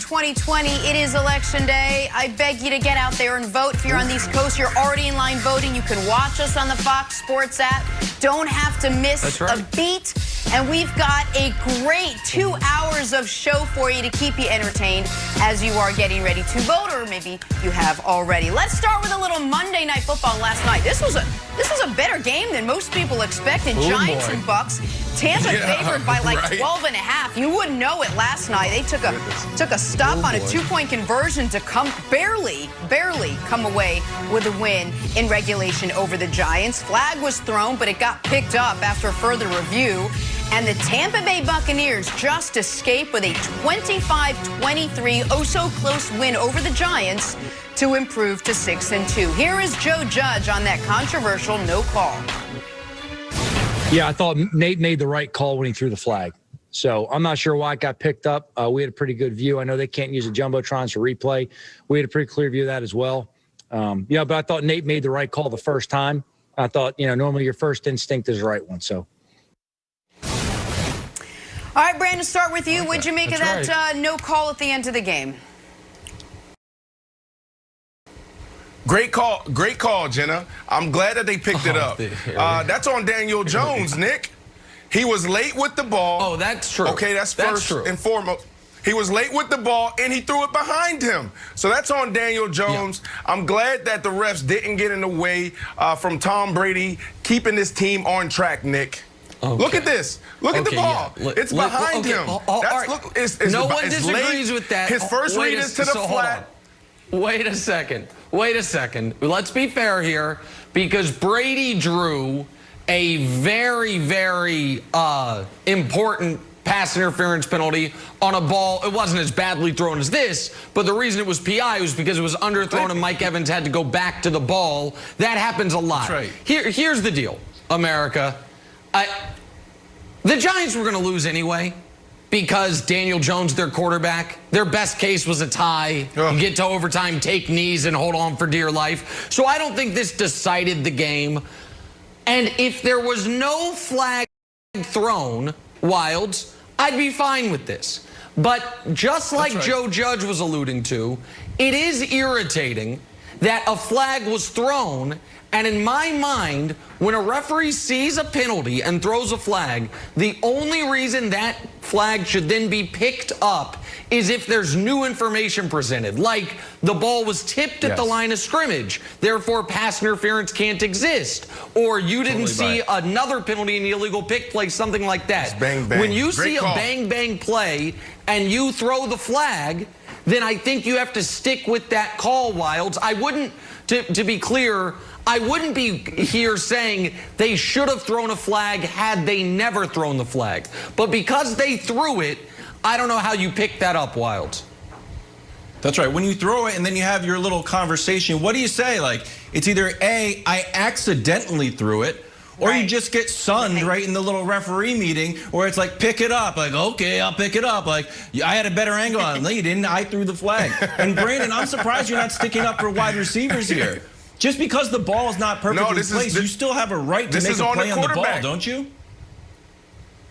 2020. It is Election Day. I beg you to get out there and vote. If you're on the East Coast, you're already in line voting. You can watch us on the Fox Sports app. Don't have to miss a beat. And we've got a great 2 hours of show for you to keep you entertained as you are getting ready to vote, or maybe you have already. Let's start with a little Monday Night Football last night. This was a better game than most people expected. Giants and Bucs. Tampa favored by like 12 and a half. You wouldn't know it last night. They took a stop on a 2-point conversion to barely come away with a win in regulation over the Giants. Flag was thrown, but it got picked up after further review. And the Tampa Bay Buccaneers just escaped with a 25-23 oh-so-close win over the Giants to improve to 6-2. Here is Joe Judge on that controversial no call. Yeah, I thought Nate made the right call when he threw the flag. So I'm not sure why it got picked up. We had a pretty good view. I know they can't use the Jumbotrons to replay. We had a pretty clear view of that as well. But I thought Nate made the right call the first time. I thought, normally your first instinct is the right one. So. All right, Brandon, start with you. What'd you make of that no call at the end of the game? Great call, Jenna. I'm glad that they picked it up. That's on Daniel Jones, Nick. He was late with the ball. Oh, that's true. Okay, that's first and foremost. He was late with the ball, and he threw it behind him. So that's on Daniel Jones. Yeah. I'm glad that the refs didn't get in the way from Tom Brady keeping this team on track, Nick. Okay. Look at this. Look at the ball. Yeah. It's behind him. No one disagrees with that. His first read is to the flat. Wait a second. Let's be fair here, because Brady drew a very, very important pass interference penalty on a ball. It wasn't as badly thrown as this, but the reason it was PI was because it was underthrown and Mike Evans had to go back to the ball. That happens a lot. That's right. Here's the deal, America. The Giants were going to lose anyway because Daniel Jones, their quarterback, their best case was a tie. You get to overtime, take knees, and hold on for dear life. So I don't think this decided the game. And if there was no flag thrown, Wilds, I'd be fine with this. But just like Joe Judge was alluding to, it is irritating that a flag was thrown. And in my mind, when a referee sees a penalty and throws a flag, the only reason that flag should then be picked up is if there's new information presented, like the ball was tipped at the line of scrimmage, therefore pass interference can't exist, or you didn't see another penalty in the illegal pick play, something like that. Bang, bang. When you see a bang-bang play and you throw the flag, then I think you have to stick with that call, Wilds. I wouldn't, to be clear, I wouldn't be here saying they should have thrown a flag had they never thrown the flag. But because they threw it, I don't know how you pick that up, Wilds. That's right. When you throw it and then you have your little conversation, what do you say? Like, it's either A, I accidentally threw it, or you just get sunned right in the little referee meeting where it's like, pick it up. Like, okay, I'll pick it up. Like, I had a better angle on it. No, you didn't. I threw the flag. And Brandon, I'm surprised you're not sticking up for wide receivers here. Just because the ball is not perfectly placed, you still have a right to make a play on the ball, don't you?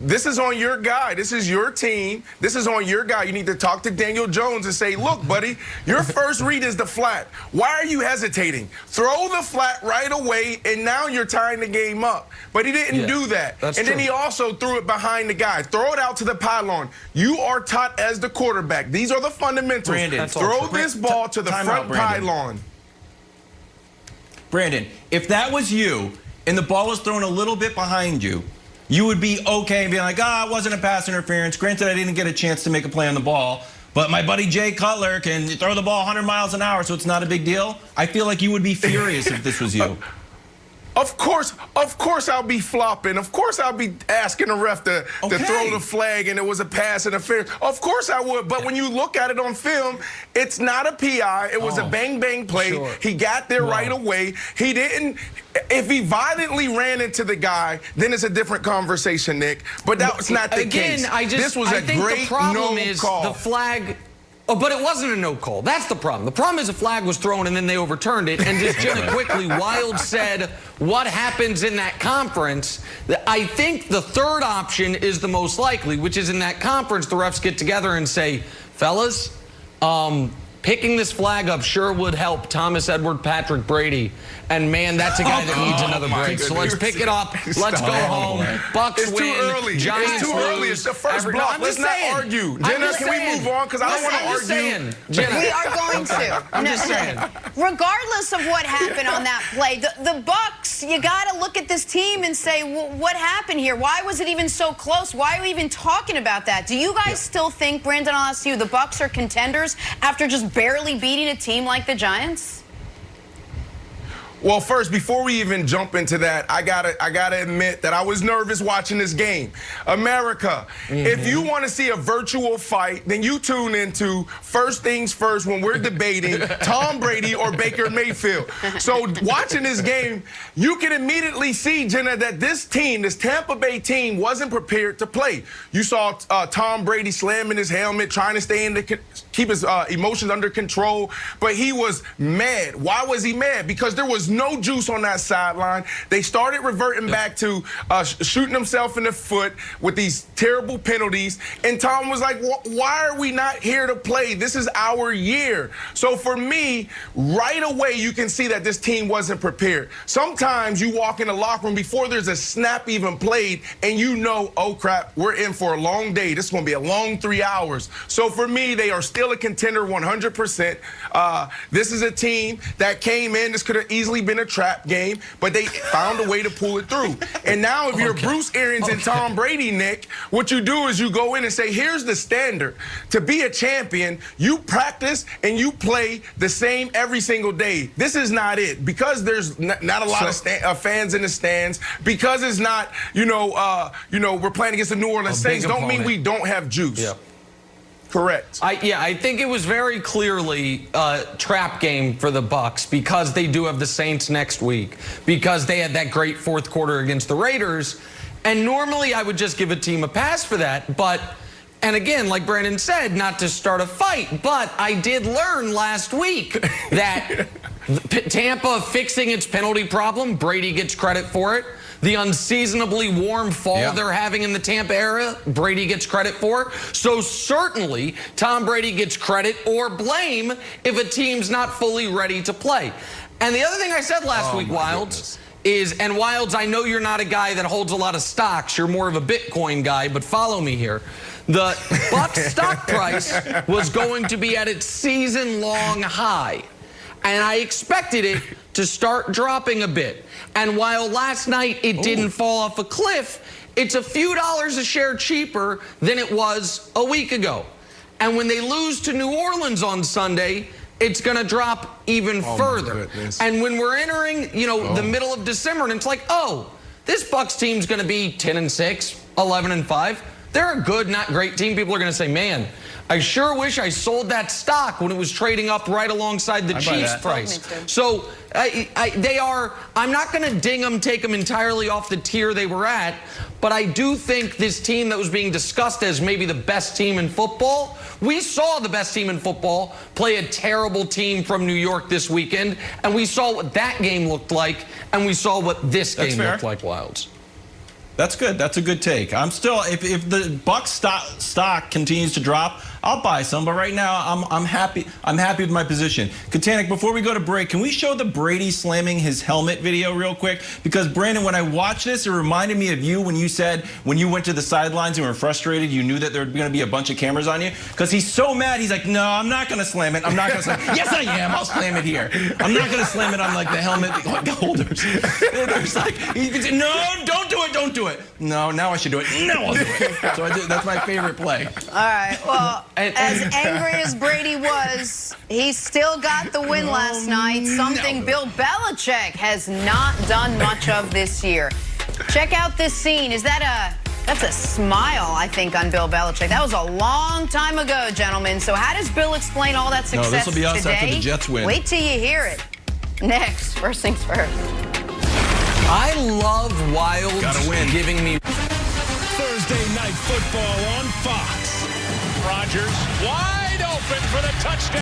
This is on your guy. This is your team. This is on your guy. You need to talk to Daniel Jones and say, look, buddy, your first read is the flat. Why are you hesitating? Throw the flat right away, and now you're tying the game up. But he didn't do that. And then he also threw it behind the guy. Throw it out to the pylon. You are taught as the quarterback. These are the fundamentals. Brandon, throw this ball to the front pylon. Brandon, if that was you and the ball was thrown a little bit behind you, you would be okay and be like, it wasn't a pass interference. Granted, I didn't get a chance to make a play on the ball, but my buddy Jay Cutler can throw the ball 100 miles an hour, so it's not a big deal. I feel like you would be furious if this was you. Of course I'll be flopping. Of course I'll be asking the ref to throw the flag and it was a pass interference. Of course I would, but when you look at it on film, it's not a PI. It was a bang-bang play. He got there right away. He didn't. If he violently ran into the guy, then it's a different conversation, Nick. But that was not the case. This was a great no call. The flag. Oh, but it wasn't a no call. That's the problem. The problem is a flag was thrown and then they overturned it. And just Jenna quickly, Wild said, what happens in that conference? I think the third option is the most likely, which is in that conference, the refs get together and say, fellas, Picking this flag up sure would help Thomas Edward Patrick Brady. And, man, that's a guy that needs another break. So let's pick it up. Let's go home. Bucs it's win. Too early. Giants it's too lose. early. It's the first block. Let's not argue. Jenna, can we move on? Because I don't want to argue. Jenna. We are going to. I'm just saying. Regardless of what happened on that play, the Bucs, you got to look at this team and say, well, what happened here? Why was it even so close? Why are we even talking about that? Do you guys still think, Brandon, I'll ask you, the Bucs are contenders after just barely beating a team like the Giants? Well, first, before we even jump into that, I gotta admit that I was nervous watching this game. America, if you want to see a virtual fight, then you tune into First Things First when we're debating Tom Brady or Baker Mayfield. So watching this game, you can immediately see, Jenna, that this team, this Tampa Bay team, wasn't prepared to play. You saw Tom Brady slamming his helmet, trying to stay in keep his emotions under control, but he was mad. Why was he mad? Because there was no juice on that sideline. They started reverting back to shooting himself in the foot with these terrible penalties. And Tom was like, why are we not here to play? This is our year. So for me, right away, you can see that this team wasn't prepared. Sometimes you walk in the locker room before there's a snap even played, and you know, oh, crap, we're in for a long day. This is going to be a long 3 hours. So for me, they are still a contender 100%. This is a team that came in. This could have easily been a trap game, but they found a way to pull it through. And now if you're Bruce Arians and Tom Brady, Nick, what you do is you go in and say, here's the standard. To be a champion, you practice and you play the same every single day. This is not it. Because there's not a lot of fans in the stands, because it's not, we're playing against the New Orleans Saints, don't mean we don't have juice. Yeah. Correct. I think it was very clearly a trap game for the Bucs because they do have the Saints next week, because they had that great fourth quarter against the Raiders. And normally I would just give a team a pass for that. But, and again, like Brandon said, not to start a fight, but I did learn last week that Tampa fixing its penalty problem, Brady gets credit for it. The unseasonably warm fall they're having in the Tampa area, Brady gets credit for. So certainly, Tom Brady gets credit or blame if a team's not fully ready to play. And the other thing I said last week, Wilds, is, and Wilds, I know you're not a guy that holds a lot of stocks. You're more of a Bitcoin guy, but follow me here. The Bucs stock price was going to be at its season-long high. And I expected it to start dropping a bit. And while last night it didn't fall off a cliff, it's a few dollars a share cheaper than it was a week ago. And when they lose to New Orleans on Sunday, it's going to drop even further. And when we're entering, the middle of December, and it's like, oh, this Bucs team's going to be 10-6, 11-5. They're a good, not great team. People are going to say, man, I sure wish I sold that stock when it was trading up right alongside the Chiefs price. So I'm not going to ding them, take them entirely off the tier they were at, but I do think this team that was being discussed as maybe the best team in football, we saw the best team in football play a terrible team from New York this weekend, and we saw what that game looked like, and we saw what this game looked like, Wilds. That's good. That's a good take. I'm still, if the Bucs stock continues to drop, I'll buy some. But right now, I'm happy. I'm happy with my position. Katanik, before we go to break, can we show the Brady slamming his helmet video real quick? Because Brandon, when I watched this, it reminded me of you when you said when you went to the sidelines and were frustrated, you knew that there were going to be a bunch of cameras on you. Because he's so mad, he's like, no, I'm not going to slam it. I'm not going to slam it. Yes, I am. I'll slam it here. I'm not going to slam it on like the helmet holders. There's like, no, don't do it. Don't do it. No, now I should do it. No, I'll do it. So that's my favorite play. All right. Well, as angry as Brady was, he still got the win last night. Something Bill Belichick has not done much of this year. Check out this scene. That's a smile, I think, on Bill Belichick. That was a long time ago, gentlemen. So how does Bill explain all that success today? No, this will be us after the Jets win. Wait till you hear it. Next, first things first. I love Wilds giving me Thursday Night Football on Fox. Rodgers wide open for the touchdown.